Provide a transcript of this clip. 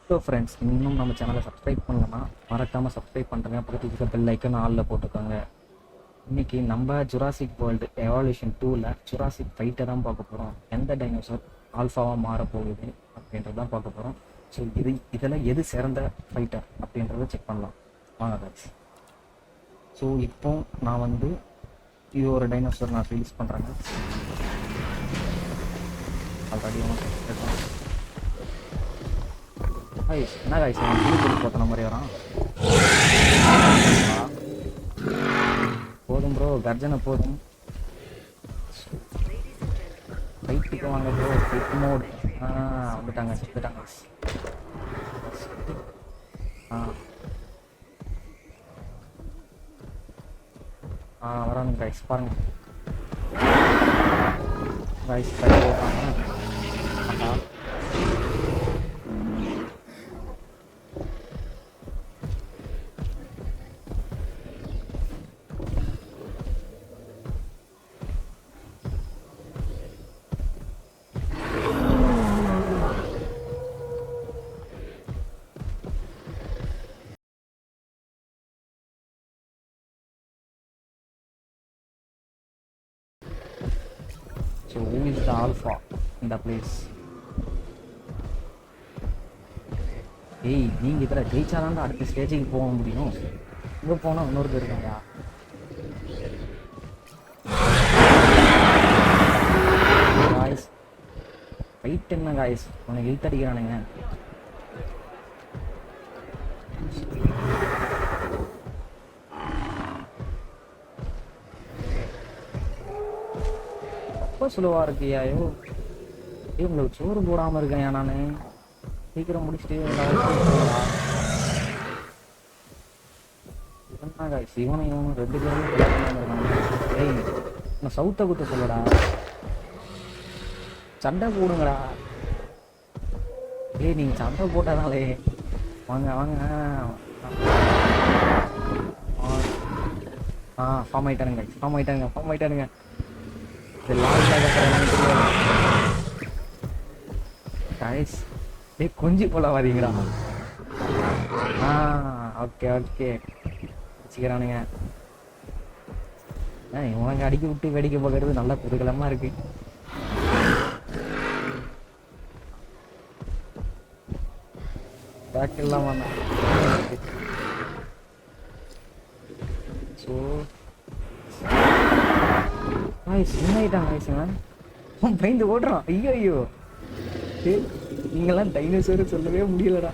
So friends, இன்னும் நம்ம சேனலை சப்ஸ்கிரைப் பண்ணலன்னா மறக்காமல் சப்ஸ்கிரைப் பண்ணுறேங்க. பக்கத்தில் இருக்க பெல் ஐக்கன் ஆலில் போட்டுக்கோங்க. இன்னைக்கு நம்ம ஜுராசிக் வேர்ல்டு எவால்யூஷன் 2ல் ஜுராசிக் ஃபைட்டை தான் பார்க்க போகிறோம். எந்த டைனோசர் ஆல்ஃபாவாக மாறப்போகுது அப்படின்றது தான் பார்க்க போகிறோம். ஸோ இதில் எது சிறந்த ஃபைட்டர் அப்படின்றத செக் பண்ணலாம் வாங்க guys. ஸோ இப்போ நான் இது ஒரு டைனோசர் நான் ரிலீஸ் பண்ணுறேங்க. ஆல்ரெடி என்ன காய்ஸ் புளி போத்தன மாதிரி வரான். போதும் ப்ரோ, கர்ஜனை போதும். ஃபைட்டுக்கு வாங்க ப்ரோ, ஃபைட் மோட். வந்துட்டாங்க. வரானுங்க காய்ஸ், பாருங்க guys. So who is the alpha in the place? நீங்க இதில் ஜெயிச்சாதான் அடுத்த ஸ்டேஜுக்கு போக முடியும். இங்கே போனால் இன்னொரு இருக்காங்க. காய்ஸ் ஃபைட் என்ன காய்ஸ், உனக்கு இழுத்து அடிக்கிறானுங்க. சுலுவா இருக்கியாயோ. உங்களுக்கு சோறு போடாம இருக்கேன் நானு. சீக்கிரம் முடிச்சுட்டு இவனும் 2 பேரும் சவுத்த குத்த சொல்லடா. சண்டை போடுங்கடா. நீங்க சண்டை போட்டாதாலே. வாங்க ஃபார்ம் ஆயிட்டானுங்க. கொஞ்சம் போல வரீங்களா? ஓகே வச்சுக்கிறானுங்க. இவங்க அடிக்க விட்டு வேடிக்கை பார்க்கறது நல்லா குதூகலமா இருக்கு. பயந்து ஓடுறான். ஐயோ நீங்கெல்லாம் டைனோசர் சொல்லவே முடியலடா.